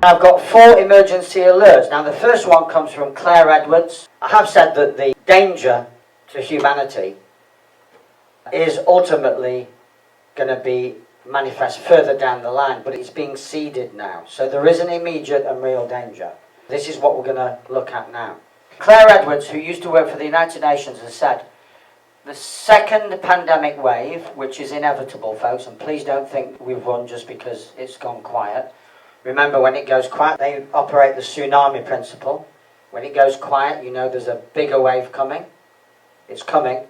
I've got 4 emergency alerts. Now the first one comes from Claire Edwards. I have said that the danger to humanity is ultimately going to be manifest further down the line, but it's being seeded now. So there is an immediate and real danger. This is what we're going to look at now. Claire Edwards, who used to work for the United Nations, has said, the second pandemic wave, which is inevitable, folks, and please don't think we've won just because it's gone quiet. Remember, when it goes quiet, they operate the tsunami principle. When it goes quiet, you know there's a bigger wave coming. It's coming.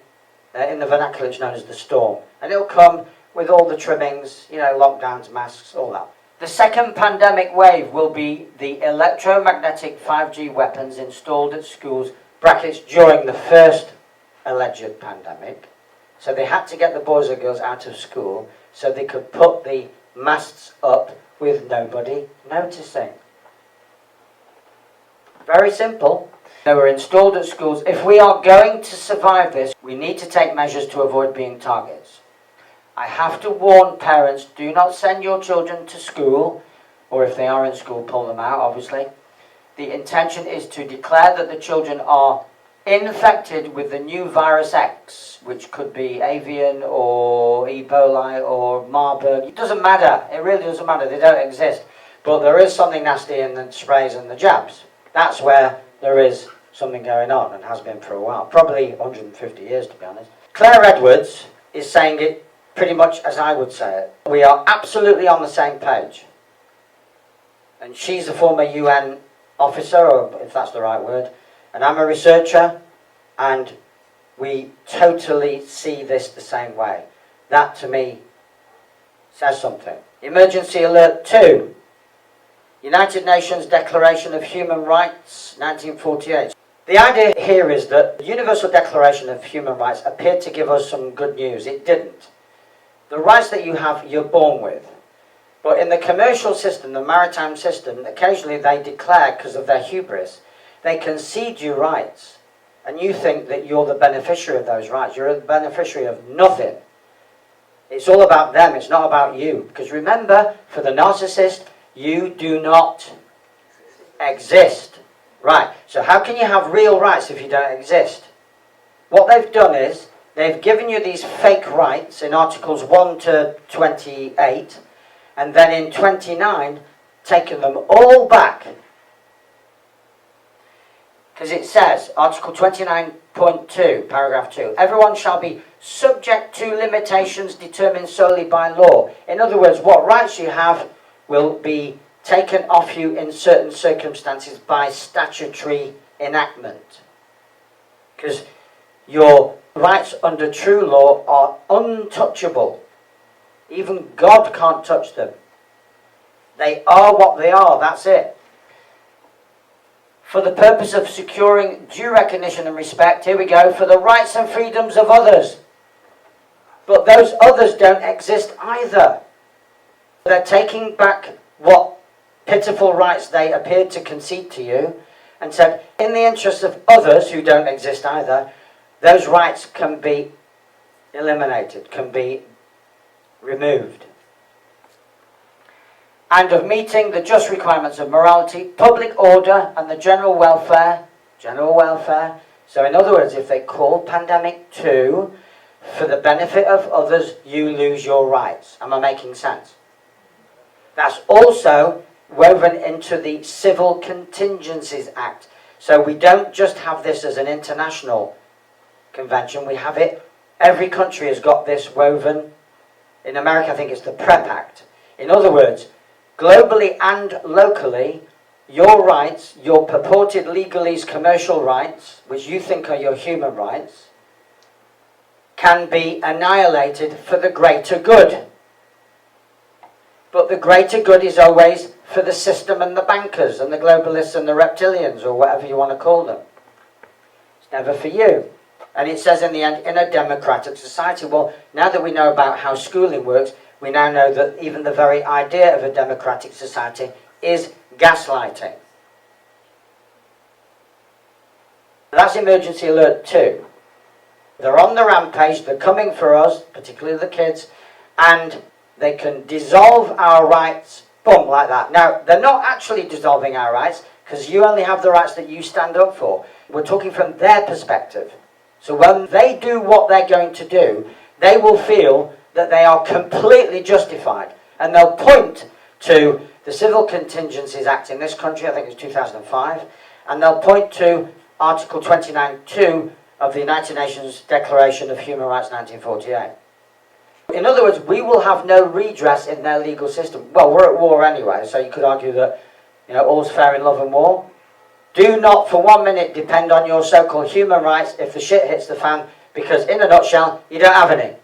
In the vernacular, it's known as the storm. And it'll come with all the trimmings, you know, lockdowns, masks, all that. The second pandemic wave will be the electromagnetic 5G weapons installed at schools, brackets, during the first alleged pandemic. So they had to get the boys and girls out of school so they could put the masts up with nobody noticing. Very simple. They were installed at schools. If we are going to survive this, we need to take measures to avoid being targets. I have to warn parents, do not send your children to school, or if they are in school, pull them out, obviously. The intention is to declare that the children are infected with the new virus X, which could be avian or Ebola or Marburg. It doesn't matter. It really doesn't matter. They don't exist. But there is something nasty in the sprays and the jabs. That's where there is something going on, and has been for a while. Probably 150 years, to be honest. Claire Edwards is saying it pretty much as I would say it. We are absolutely on the same page. And she's a former UN officer, or if that's the right word, and I'm a researcher, and we totally see this the same way. That, to me, says something. Emergency Alert 2. United Nations Declaration of Human Rights, 1948. The idea here is that the Universal Declaration of Human Rights appeared to give us some good news. It didn't. The rights that you have, you're born with. But in the commercial system, the maritime system, occasionally they declare, because of their hubris, they concede you rights. And you think that you're the beneficiary of those rights. You're the beneficiary of nothing. It's all about them, it's not about you. Because remember, for the narcissist, you do not exist. Right, so how can you have real rights if you don't exist? What they've done is, they've given you these fake rights in Articles 1 to 28, and then in 29, taken them all back. Because it says, Article 29.2, paragraph 2, everyone shall be subject to limitations determined solely by law. In other words, what rights you have will be taken off you in certain circumstances by statutory enactment. Because your rights under true law are untouchable. Even God can't touch them. They are what they are, that's it. For the purpose of securing due recognition and respect, here we go, for the rights and freedoms of others. But those others don't exist either. They're taking back what pitiful rights they appeared to concede to you and said, in the interest of others who don't exist either, those rights can be eliminated, can be removed. And of meeting the just requirements of morality, public order, and the general welfare. So in other words, if they call pandemic 2, for the benefit of others, you lose your rights. Am I making sense? That's also woven into the Civil Contingencies Act. So we don't just have this as an international convention, we have it, every country has got this woven. In America, I think it's the PrEP Act. In other words, globally and locally, your rights, your purported legalese commercial rights, which you think are your human rights, can be annihilated for the greater good. But the greater good is always for the system and the bankers and the globalists and the reptilians, or whatever you want to call them. It's never for you. And it says in the end, in a democratic society. Well, now that we know about how schooling works, we now know that even the very idea of a democratic society is gaslighting. That's Emergency Alert 2. They're on the rampage, they're coming for us, particularly the kids, and they can dissolve our rights Boom, like that. Now, they're not actually dissolving our rights, because you only have the rights that you stand up for. We're talking from their perspective. So when they do what they're going to do, they will feel that they are completely justified. And they'll point to the Civil Contingencies Act in this country, I think it's 2005, and they'll point to Article 29.2 of the United Nations Declaration of Human Rights 1948. In other words, we will have no redress in their legal system. Well, we're at war anyway, so you could argue that, all's fair in love and war. Do not for 1 minute depend on your so-called human rights if the shit hits the fan, because in a nutshell, you don't have any.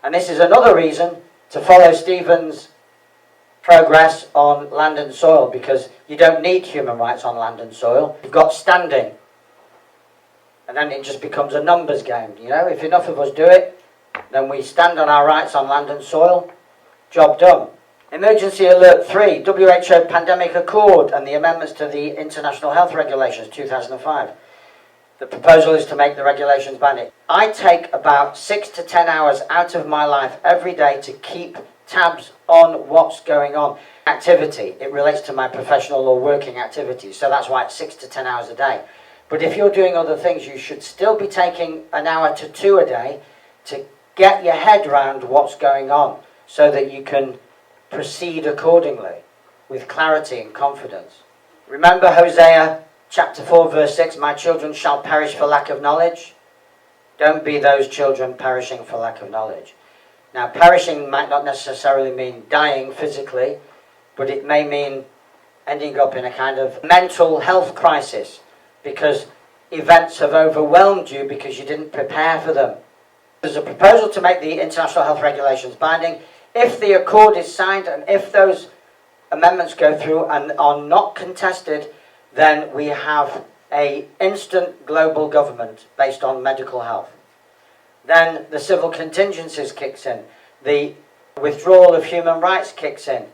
And this is another reason to follow Stephen's progress on land and soil, because you don't need human rights on land and soil. You've got standing. And then it just becomes a numbers game. If enough of us do it, then we stand on our rights on land and soil. Job done. Emergency Alert 3, WHO Pandemic Accord and the amendments to the International Health Regulations 2005. The proposal is to make the regulations binding. I take about 6 to 10 hours out of my life every day to keep tabs on what's going on. Activity, it relates to my professional or working activities, so that's why it's 6 to 10 hours a day. But if you're doing other things, you should still be taking an hour to 2 a day to get your head around what's going on, so that you can proceed accordingly with clarity and confidence. Remember Hosea chapter 4 verse 6, my children shall perish for lack of knowledge. Don't be those children perishing for lack of knowledge. Now, perishing might not necessarily mean dying physically, but it may mean ending up in a kind of mental health crisis because events have overwhelmed you because you didn't prepare for them. There's a proposal to make the international health regulations binding. If the accord is signed and if those amendments go through and are not contested, then we have an instant global government based on medical health. Then the civil contingencies kicks in, the withdrawal of human rights kicks in,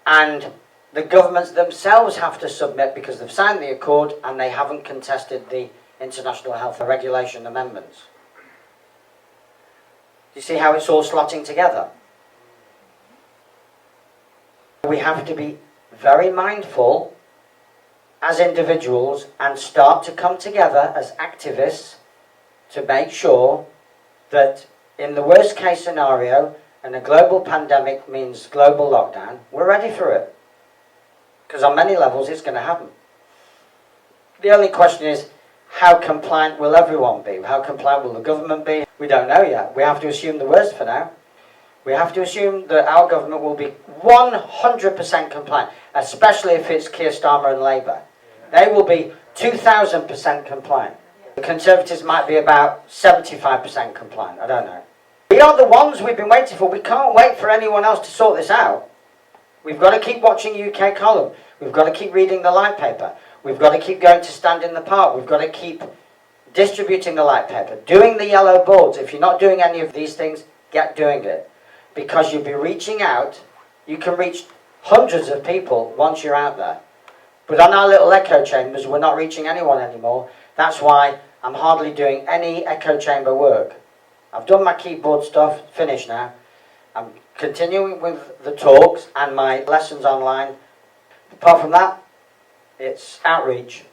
and the governments themselves have to submit because they've signed the accord and they haven't contested the international health regulation amendments. You see how it's all slotting together? We have to be very mindful as individuals and start to come together as activists to make sure that in the worst case scenario, and a global pandemic means global lockdown, we're ready for it. Because on many levels it's going to happen. The only question is, how compliant will everyone be? How compliant will the government be? We don't know yet. We have to assume the worst for now. We have to assume that our government will be 100% compliant, especially if it's Keir Starmer and Labour. They will be 2,000% compliant. The Conservatives might be about 75% compliant. I don't know. We are the ones we've been waiting for. We can't wait for anyone else to sort this out. We've got to keep watching UK Column. We've got to keep reading the Light Paper. We've got to keep going to Stand in the Park. We've got to keep distributing the Light Paper, doing the yellow boards. If you're not doing any of these things, get doing it. Because you'll be reaching out. You can reach hundreds of people once you're out there. But on our little echo chambers, we're not reaching anyone anymore. That's why I'm hardly doing any echo chamber work. I've done my keyboard stuff, finished now. I'm continuing with the talks and my lessons online. Apart from that, it's outreach.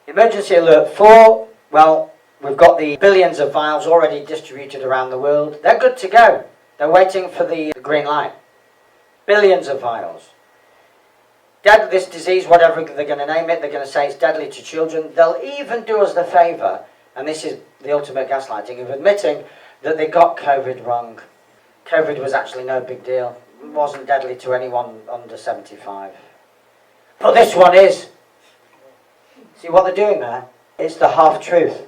Emergency Alert 4, well, we've got the billions of vials already distributed around the world. They're good to go. They're waiting for the green light. Billions of vials. This disease, whatever they're going to name it, they're going to say it's deadly to children. They'll even do us the favour, and this is the ultimate gaslighting, of admitting that they got COVID wrong. COVID was actually no big deal. It wasn't deadly to anyone under 75. But this one is. See what they're doing there? It's the half-truth.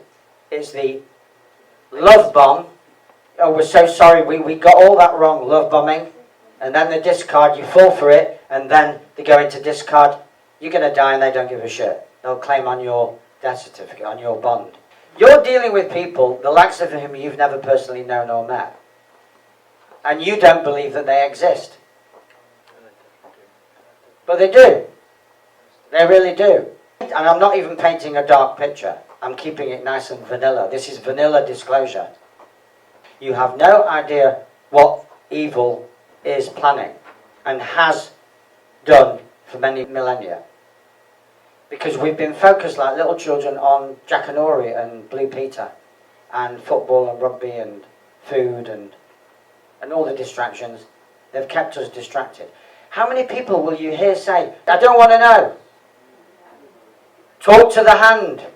It's the love bomb. Oh, we're so sorry, we got all that wrong, love bombing. And then the discard, you fall for it, and then they go into discard. You're going to die and they don't give a shit. They'll claim on your death certificate, on your bond. You're dealing with people, the likes of whom you've never personally known or met. And you don't believe that they exist. But they do. They really do. And I'm not even painting a dark picture. I'm keeping it nice and vanilla. This is vanilla disclosure. You have no idea what evil is planning. and has done for many millennia. Because we've been focused like little children on Jackanory and Blue Peter and football and rugby and food and all the distractions. They've kept us distracted. How many people will you hear say, I don't want to know? Talk to the hand.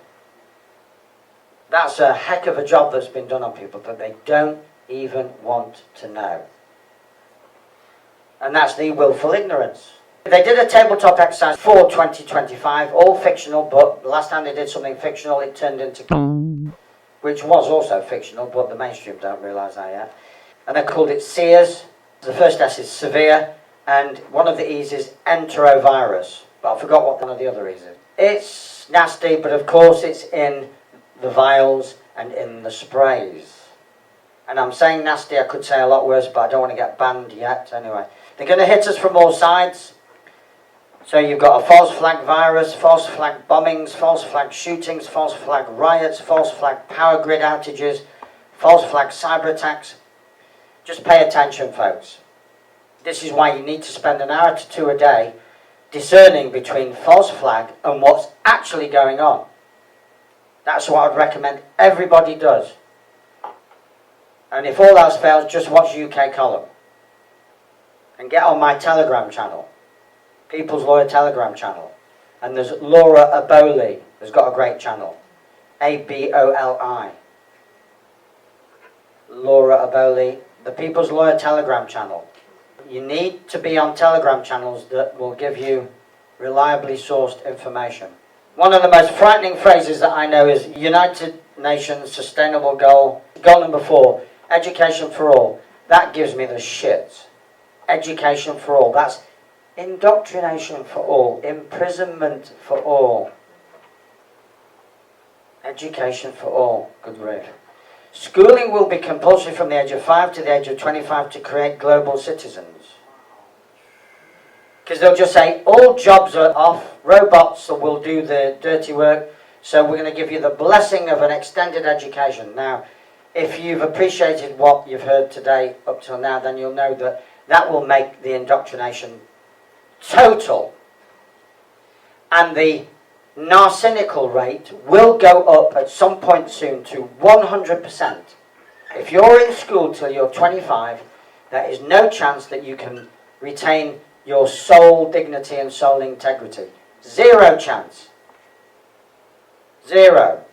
That's a heck of a job that's been done on people, but they don't even want to know. And that's the willful ignorance. They did a tabletop exercise for 2025, all fictional, but the last time they did something fictional, it turned into... which was also fictional, but the mainstream don't realise that yet. And they called it SEERS. The first S is severe, and one of the E's is enterovirus. But I forgot what one of the other E's is. It's nasty, but of course it's in the vials and in the sprays. And I'm saying nasty, I could say a lot worse, but I don't want to get banned yet. Anyway, they're going to hit us from all sides. So you've got a false flag virus, false flag bombings, false flag shootings, false flag riots, false flag power grid outages, false flag cyber attacks. Just pay attention, folks. This is why you need to spend an hour to 2 a day discerning between false flag and what's actually going on. That's what I'd recommend everybody does. And if all else fails, just watch UK Column. And get on my Telegram channel. People's Lawyer Telegram channel. And there's Laura Aboli, who's got a great channel. A-B-O-L-I. Laura Aboli, the People's Lawyer Telegram channel. You need to be on Telegram channels that will give you reliably sourced information. One of the most frightening phrases that I know is United Nations Sustainable Goal. Goal number 4, education for all. That gives me the shits. Education for all. That's indoctrination for all, imprisonment for all, education for all. Good grief. Schooling will be compulsory from the age of 5 to the age of 25 to create global citizens. Because they'll just say, all jobs are off, robots will do the dirty work, so we're going to give you the blessing of an extended education. Now, if you've appreciated what you've heard today up till now, then you'll know that that will make the indoctrination total, and the narcynical rate will go up at some point soon to 100%. If you're in school till you're 25, there is no chance that you can retain your soul dignity and soul integrity. Zero chance. Zero.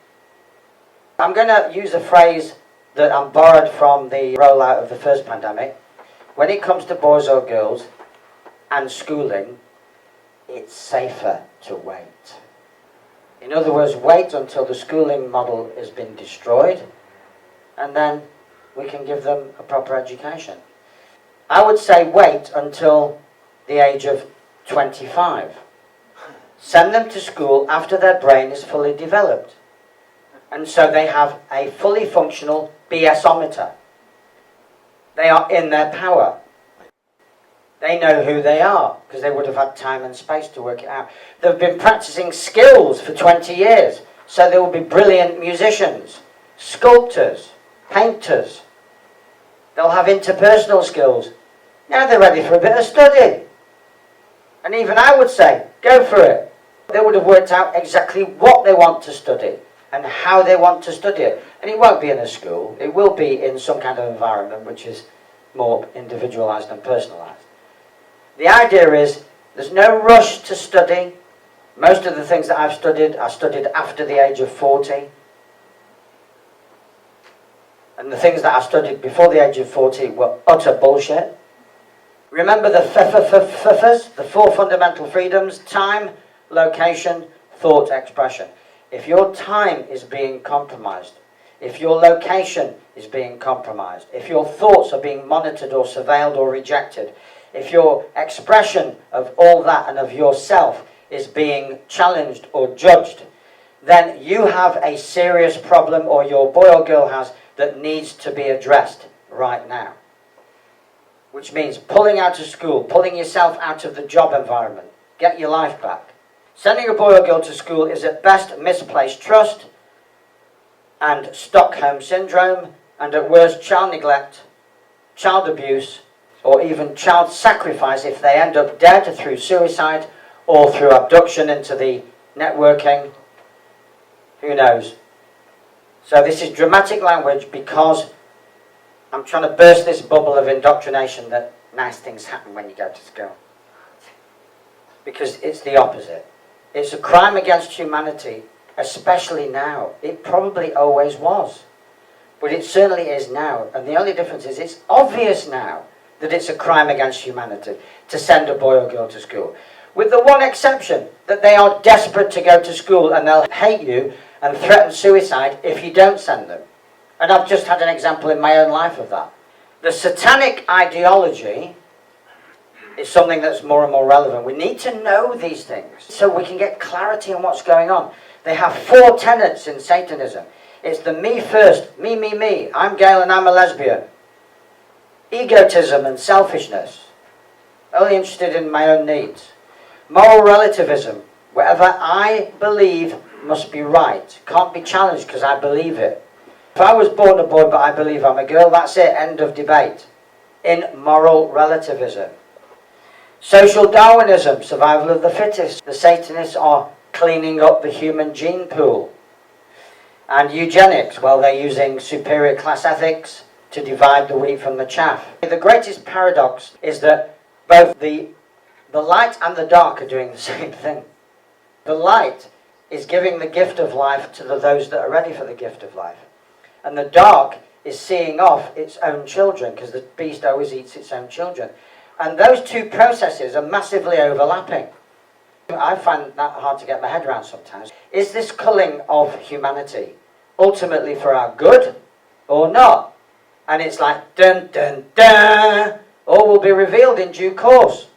I'm going to use a phrase that I'm borrowed from the rollout of the first pandemic. When it comes to boys or girls and schooling, it's safer to wait. In other words, wait until the schooling model has been destroyed, and then we can give them a proper education. I would say wait until the age of 25. Send them to school after their brain is fully developed. And so they have a fully functional BSometer. They are in their power. They know who they are, because they would have had time and space to work it out. They've been practicing skills for 20 years, so they will be brilliant musicians, sculptors, painters. They'll have interpersonal skills. Now they're ready for a bit of study. And even I would say, go for it. They would have worked out exactly what they want to study and how they want to study it. And it won't be in a school. It will be in some kind of environment which is more individualised and personalised. The idea is there's no rush to study. Most of the things that I've studied, I studied after the age of 40. And the things that I studied before the age of 40 were utter bullshit. Remember the FFFs, the 4 fundamental freedoms: time, location, thought, expression. If your time is being compromised, if your location is being compromised, if your thoughts are being monitored or surveilled or rejected, if your expression of all that and of yourself is being challenged or judged, then you have a serious problem, or your boy or girl has, that needs to be addressed right now. Which means pulling out of school, pulling yourself out of the job environment, get your life back. Sending a boy or girl to school is at best misplaced trust and Stockholm syndrome, and at worst child neglect, child abuse, or even child sacrifice if they end up dead through suicide or through abduction into the networking. Who knows? So this is dramatic language because I'm trying to burst this bubble of indoctrination that nice things happen when you go to school. Because it's the opposite. It's a crime against humanity, especially now. It probably always was. But it certainly is now. And the only difference is it's obvious now that it's a crime against humanity to send a boy or girl to school. With the one exception, that they are desperate to go to school and they'll hate you and threaten suicide if you don't send them. And I've just had an example in my own life of that. The satanic ideology is something that's more and more relevant. We need to know these things so we can get clarity on what's going on. They have 4 tenets in Satanism. It's the me first, me, I'm Gail and I'm a lesbian. Egotism and selfishness, only interested in my own needs. Moral relativism, whatever I believe must be right, can't be challenged because I believe it. If I was born a boy but I believe I'm a girl, that's it, end of debate. In moral relativism. Social Darwinism, survival of the fittest. The Satanists are cleaning up the human gene pool. And eugenics, well, they're using superior class ethics to divide the wheat from the chaff. The greatest paradox is that both the light and the dark are doing the same thing. The light is giving the gift of life to those that are ready for the gift of life. And the dark is seeing off its own children, because the beast always eats its own children. And those two processes are massively overlapping. I find that hard to get my head around sometimes. Is this culling of humanity ultimately for our good or not? And it's like, dun, dun, dun, all will be revealed in due course.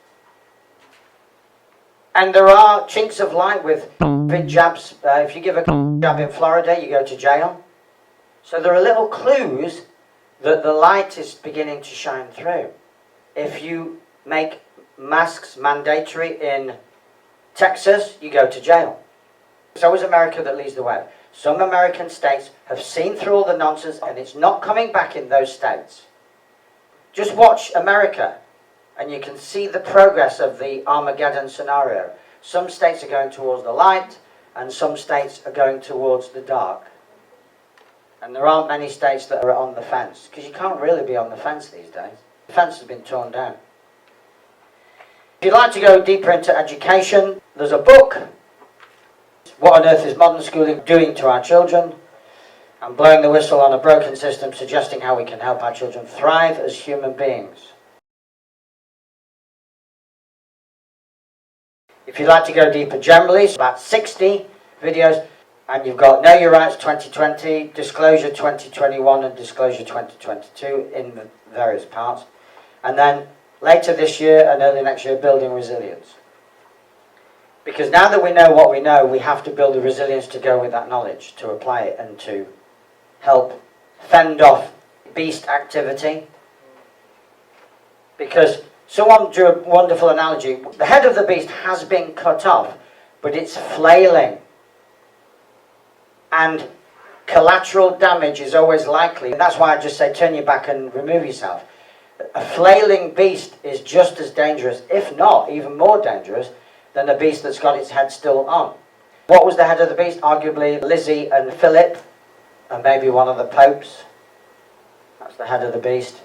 And there are chinks of light with big jabs. If you give a jab in Florida, you go to jail. So there are little clues that the light is beginning to shine through. If you make masks mandatory in Texas, you go to jail. So is America that leads the way. Some American states have seen through all the nonsense and it's not coming back in those states. Just watch America and you can see the progress of the Armageddon scenario. Some states are going towards the light and some states are going towards the dark. And there aren't many states that are on the fence, because you can't really be on the fence these days. The fence has been torn down. If you'd like to go deeper into education, there's a book, What on Earth is Modern Schooling Doing to Our Children? I'm blowing the whistle on a broken system, suggesting how we can help our children thrive as human beings. If you'd like to go deeper generally, it's about 60 videos, and you've got Know Your Rights 2020, Disclosure 2021 and Disclosure 2022 in the various parts. And then later this year and early next year, Building Resilience. Because now that we know what we know, we have to build the resilience to go with that knowledge, to apply it and to help fend off beast activity. Because someone drew a wonderful analogy. The head of the beast has been cut off, but it's flailing. And collateral damage is always likely. And that's why I just say turn your back and remove yourself. A flailing beast is just as dangerous, if not even more dangerous, than a beast that's got its head still on. What was the head of the beast? Arguably Lizzie and Philip, and maybe one of the popes. That's the head of the beast.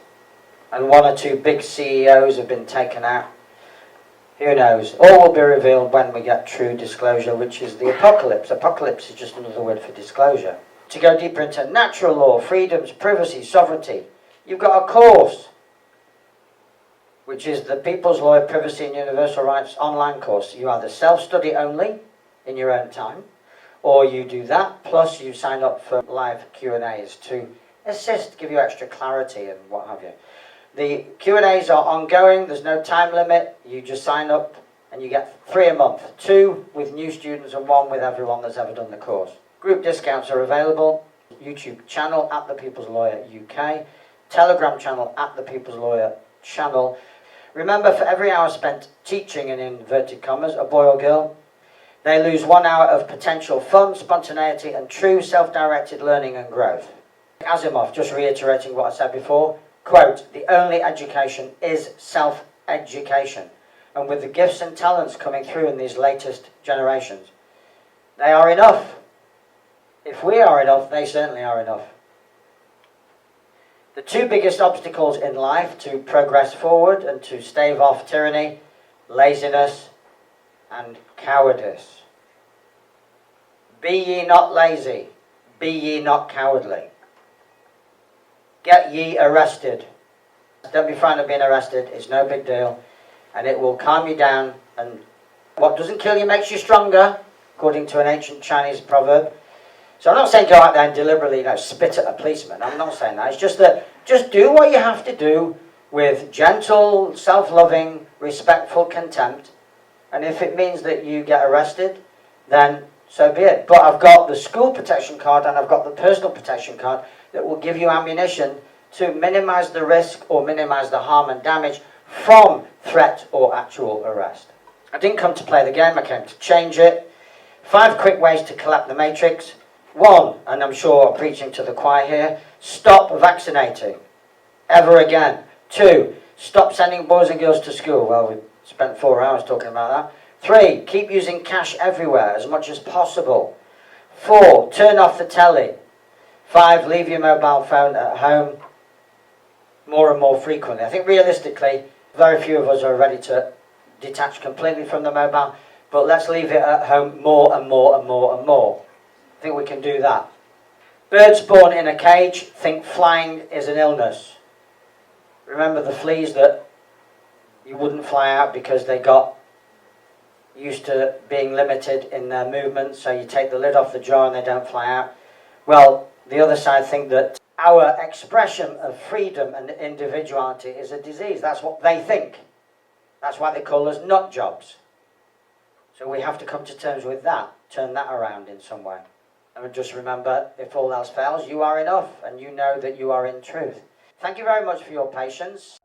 And 1 or 2 big CEOs have been taken out. Who knows? All will be revealed when we get true disclosure, which is the apocalypse. Apocalypse is just another word for disclosure. To go deeper into natural law, freedoms, privacy, sovereignty, you've got a course, which is the People's Law, Privacy and Universal Rights online course. You either self-study only in your own time, or you do that, plus you sign up for live Q&As to assist, give you extra clarity and what have you. The Q&As are ongoing, there's no time limit, you just sign up and you get 3 a month, 2 with new students and 1 with everyone that's ever done the course. Group discounts are available, YouTube channel at The People's Lawyer UK, Telegram channel at The People's Lawyer channel. Remember, for every hour spent teaching, in inverted commas, a boy or girl, they lose 1 hour of potential fun, spontaneity and true self-directed learning and growth. Asimov, just reiterating what I said before, quote, the only education is self-education. And with the gifts and talents coming through in these latest generations, they are enough. If we are enough, they certainly are enough. The two biggest obstacles in life to progress forward and to stave off tyranny, laziness and cowardice. Be ye not lazy, be ye not cowardly. Get ye arrested. Don't be frightened of being arrested, it's no big deal. And it will calm you down. And what doesn't kill you makes you stronger, according to an ancient Chinese proverb. So I'm not saying go out there and deliberately spit at a policeman. I'm not saying that. It's just that just do what you have to do with gentle, self-loving, respectful contempt. And if it means that you get arrested, then so be it. But I've got the school protection card and I've got the personal protection card that will give you ammunition to minimize the risk or minimize the harm and damage from threat or actual arrest. I didn't come to play the game, I came to change it. 5 quick ways to collapse the matrix. 1, and I'm sure I'm preaching to the choir here, stop vaccinating. Ever again. 2, stop sending boys and girls to school. Well, we spent 4 hours talking about that. 3, keep using cash everywhere as much as possible. 4, turn off the telly. 5, leave your mobile phone at home more and more frequently. I think realistically, very few of us are ready to detach completely from the mobile, but let's leave it at home more and more and more and more. I think we can do that. Birds born in a cage think flying is an illness. Remember the fleas that you wouldn't fly out because they got used to being limited in their movements, so you take the lid off the jar and they don't fly out. Well, the other side think that our expression of freedom and individuality is a disease. That's what they think. That's why they call us nut jobs. So we have to come to terms with that, turn that around in some way. And just remember, if all else fails, you are enough, and you know that you are in truth. Thank you very much for your patience.